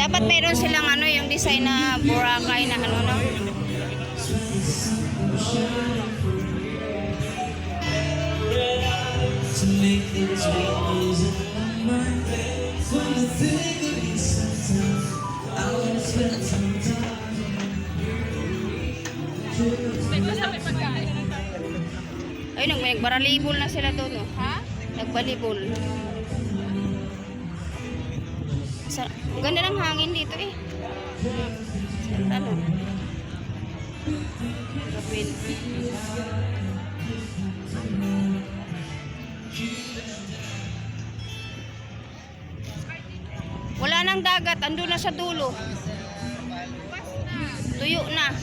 Dapat meron silang ano, yung design na Boracay na ano, no? To make things changes in my mind. When the thing of me sometimes I wanna spend some time. Ay, nagbaralibol na sila doon, no? Ha? Nagbalibol. Ang ganda ng hangin dito eh. Ano? Gapin. Wala nang dagat, ando na sa dulo. Tuyo na.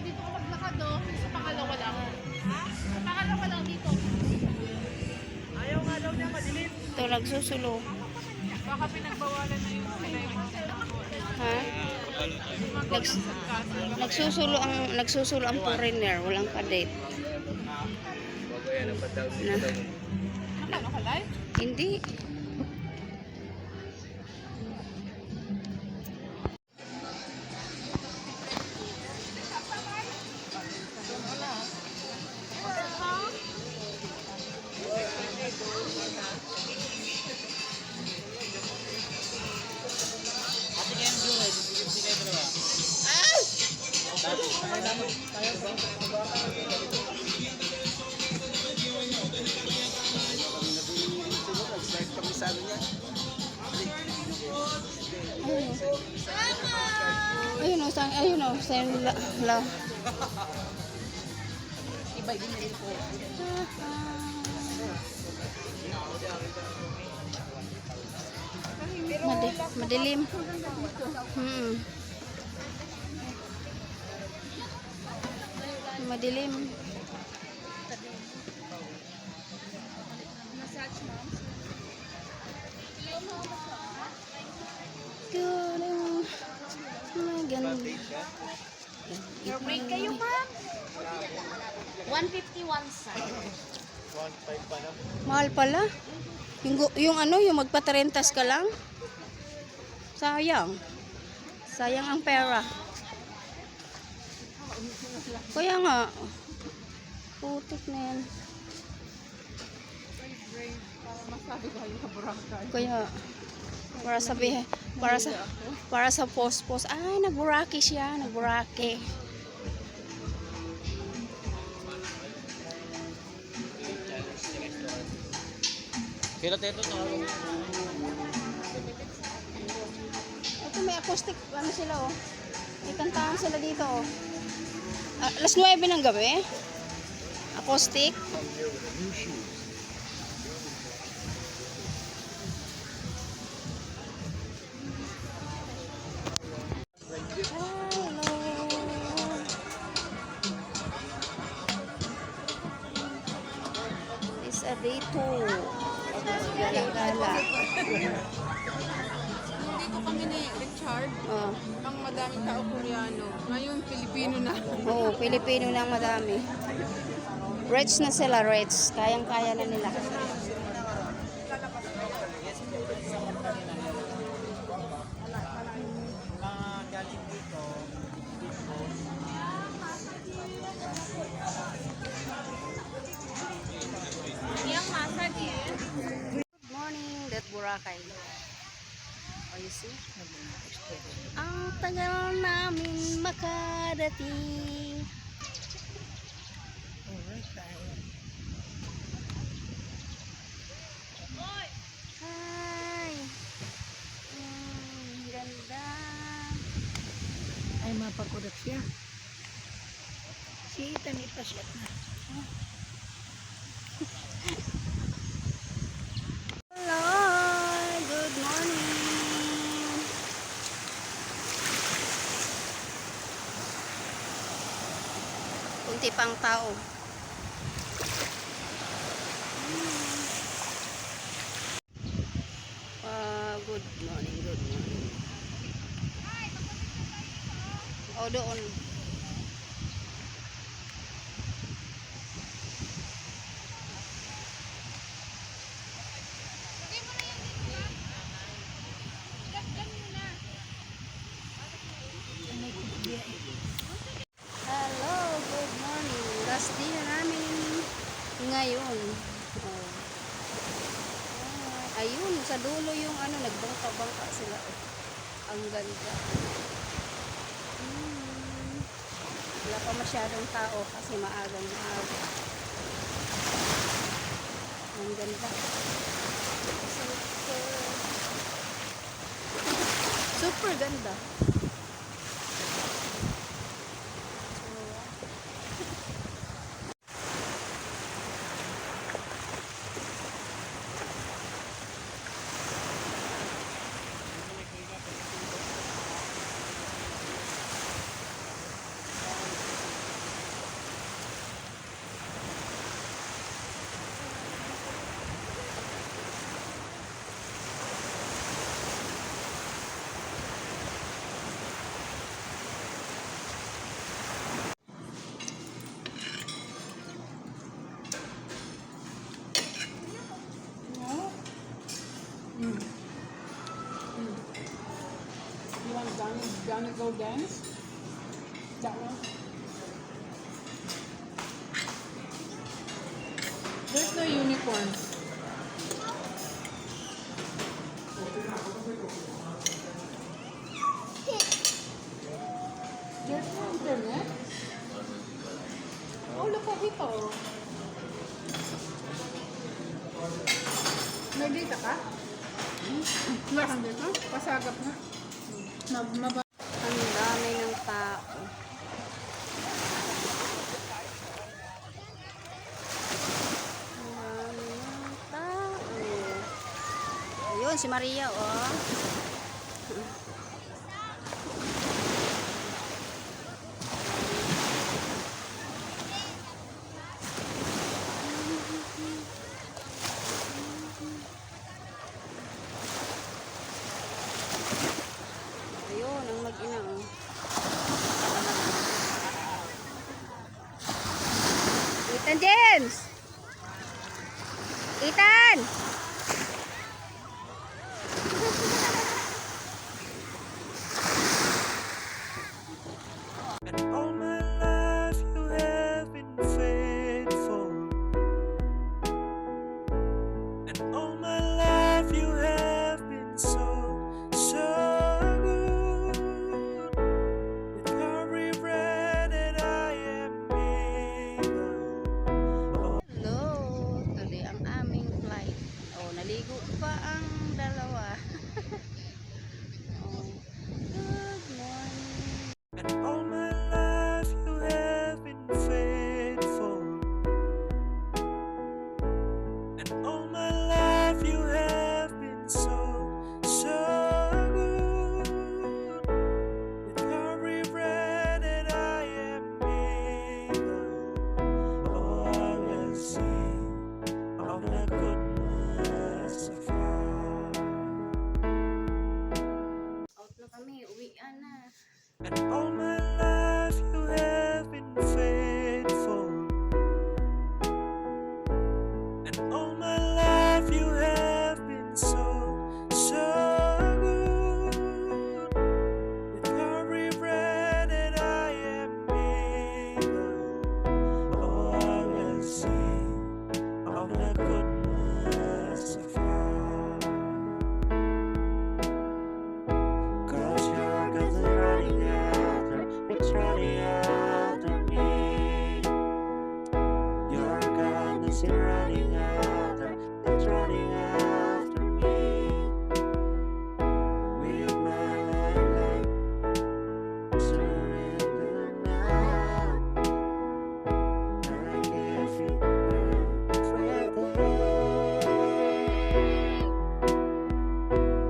Dito ka maglakad do, sa pangalawa lang. Ha? Sa pangalawa lang dito. Ayaw nga daw niya madilim. Ito, nagsusulo. Baka pinagbawalan na yung Ha? Nagsusulo ang foreigner, walang kadate. Na. Ano ka live? Hindi. Ayun o, sa la. Ibay din nila po. Madilim. Madilim. Massage mom. Break kayo ma'am. 151 side. Mahal pala. Yung ano, yung magpatarentas ka lang. Sayang. Sayang ang pera. Kaya nga. Putik na yan. Masabi kayo sa Boracay. Kaya para sa post ay nagburaki siya, nagburaki. Kailan tayo ito? Ito may acoustic ano sila oh. May kantahan sila dito oh. Alas 9 ng gabi. Acoustic. Sa day 2 galang-gala. Dito kami ni Richard. Ang madaming tao Koreano. Ngayon, Pilipino na. Oo, Pilipino na madami. Rich na sila, rich. Kayang-kaya na nila. Good morning, that Boracay. Oh, you see? Ang tagal namin makarating. Hi! Ganda. Ay, mapakulat siya. Si Ethan ipasyat na. Hello! Good morning! Kunti pang tao. Good morning, good morning. O, doon. Last day na namin ngayon. Oh. Ayun, sa dulo yung ano, nagbangka-bangka sila. Oh. Ang ganda. Wala pa masyadong tao kasi maagang maaga. Ang ganda. Super ganda. You want Johnny Go Dance? That one? There's no unicorns. There's no internet? Oh, look at ito. May data ka? Wala kang data? Pasagap na. Ang dami ng tao. Ang dami ng tao. Ayun, si Maria, oh. Ayun, ang mag-ina, oh. Ethan James! Ethan! And all my life you have been faithful. And all my life you have been so good. With every breath that I am able. Hello! Today ang aming flight. Oh, naligo pa ang dalawa. Oh, good morning. And all my life you have been faithful. And all my life you have been so good. With every breath that I am able, oh, I will sing of the goodness of God. Out na kami, uwian na. And all my life you have been faithful. And all my life you have been so good. With every breath that I am able, oh, I will sing of the goodness of God. 'Cause your goodness is running after, it's running after me. Your goodness is running after, it's running after me. With my life, surrender now. I give you everything.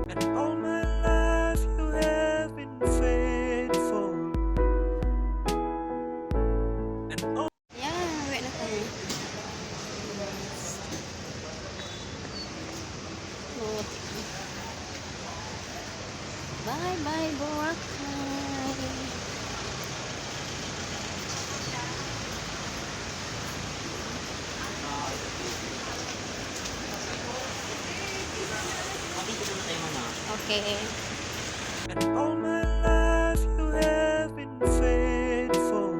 And all my life you have been faithful. And all Yan, uwi na kami. Oh. Bye-bye, Boracay. Okay. and all my life you have been faithful.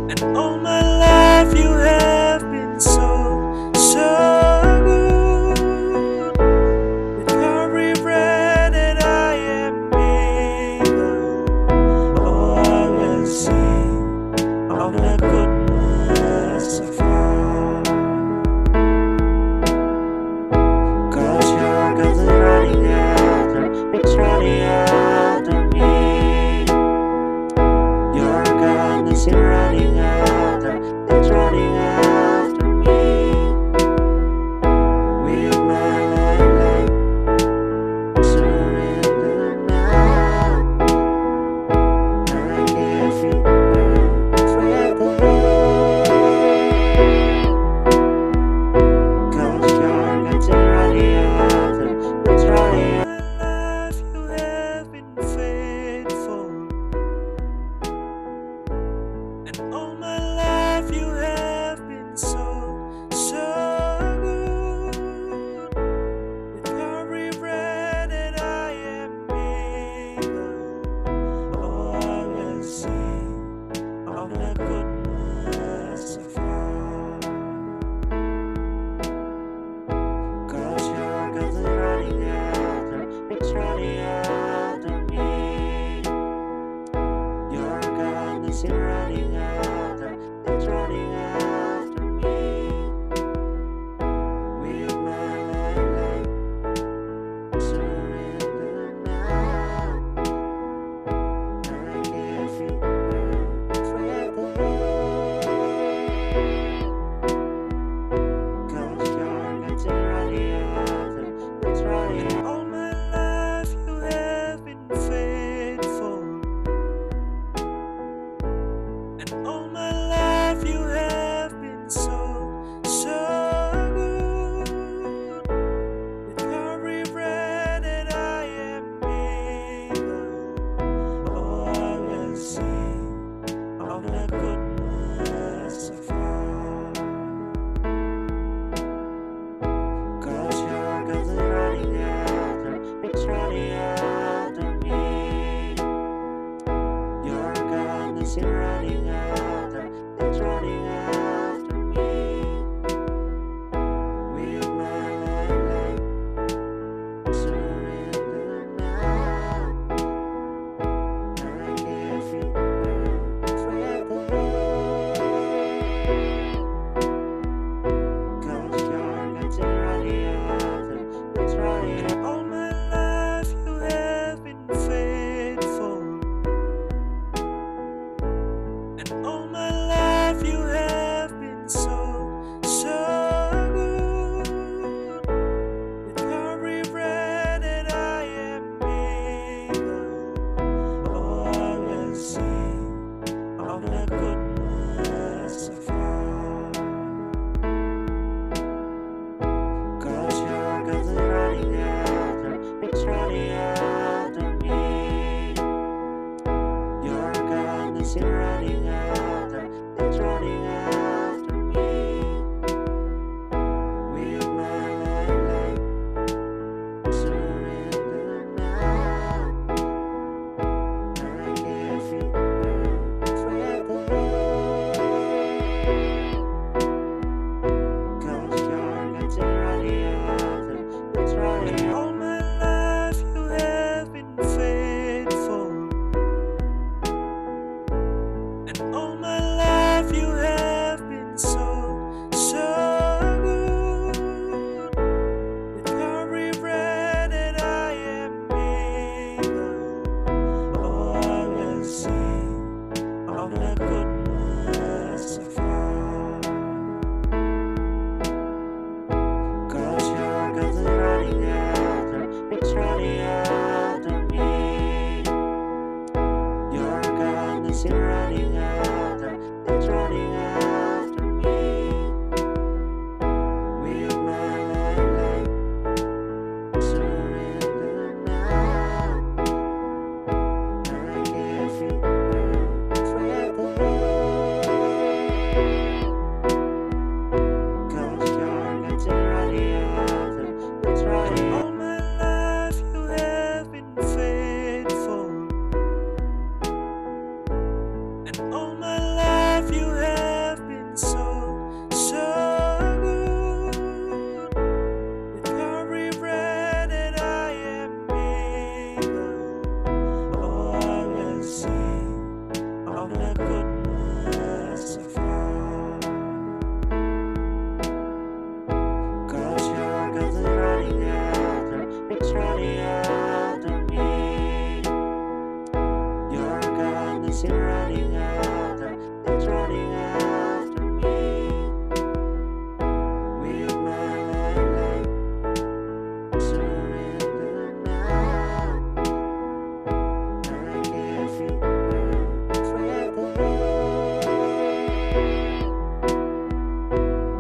And all my life you have been so, so good. With every breath that I am able, oh, I will sing of the goodness of God. 'Cause your goodness is running after, it's running after me. Your goodness is running after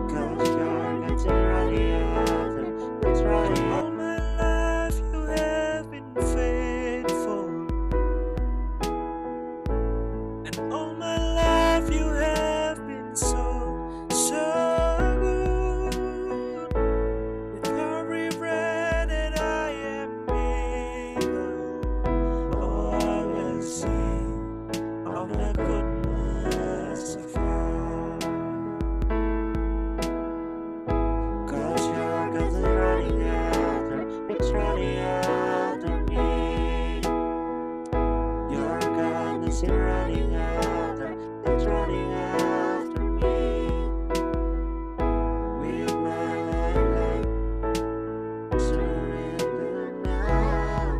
'Cause you're getting ready out. That's right. All my life you have been faithful, and all my life you have been so good. With every breath that I am able, oh, I will sing of the goodness of God. 'Cause your God is running after, it's running after me. Your God is running after, it's running after me. With my life, surrender now.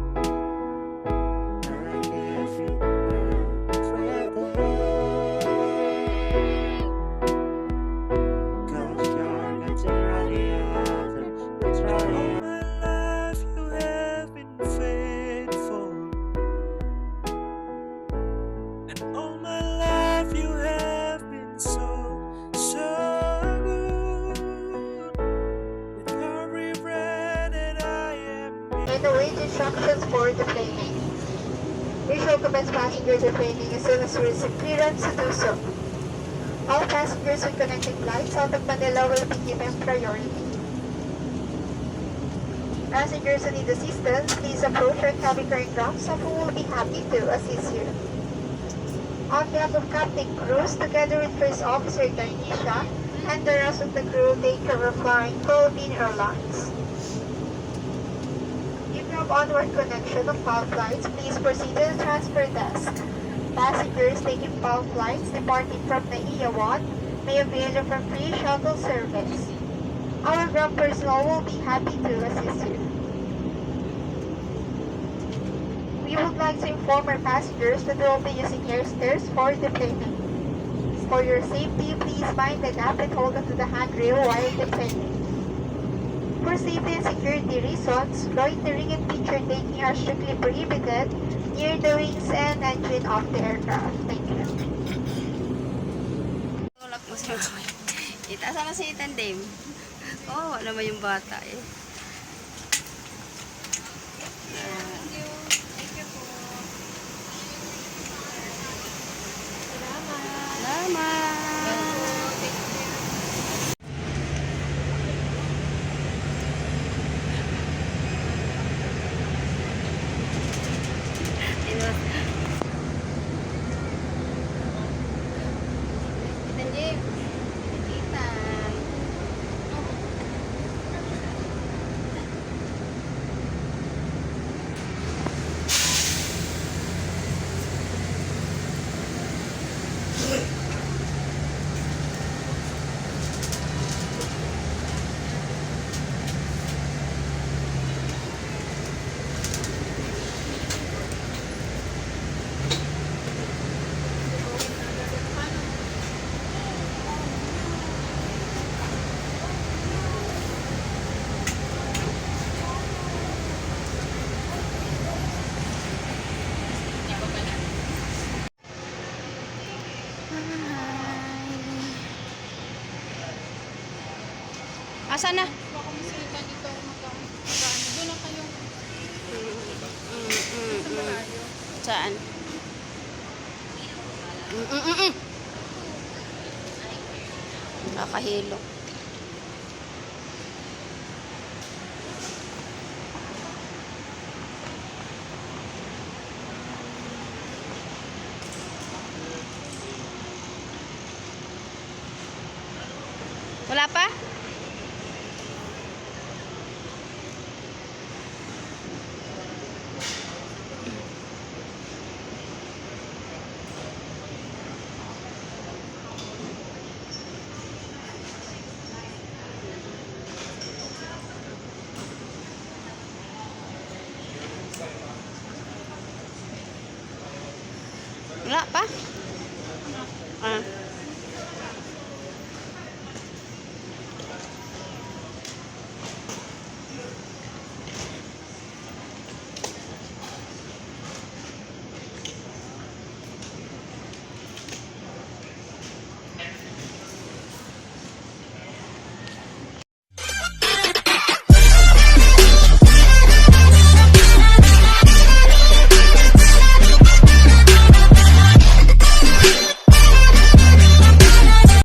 I give you everything. 'Cause you're getting ready after, it's right. All my life you have been faithful, and all my life you have been so good. With every breath that I am And await instructions for the training. We shall commence passenger training as soon as we receive clearance to do so. All passengers with connecting flights out of Manila will be given priority. Passengers who need assistance, please approach our cabin crew staff who will be happy to assist you. On behalf of Captain Cruz, together with First Officer Darnisha and the rest of the crew, thank you for flying Philippine Airlines. If you have onward connection of PAL flights, please proceed to the transfer desk. Passengers taking PAL flights departing from NAIA 1 may avail of a free shuttle service. Our ground personnel will be happy to assist you. We would like to inform our passengers that we will be using airstairs for the training. For your safety, please mind the gap and hold onto the handrail while deplaning. For safety and security reasons, loitering and picture taking are strictly prohibited near the wings and engine of the aircraft. Thank you. Tulak mo siya. Itaas na si Ethan Dame. Oh, wala naman yung bata eh. Asa na? Baka masita dito magkano. Doon na kayo. Sa malayo. Saan? Nakahilo. Wala pa?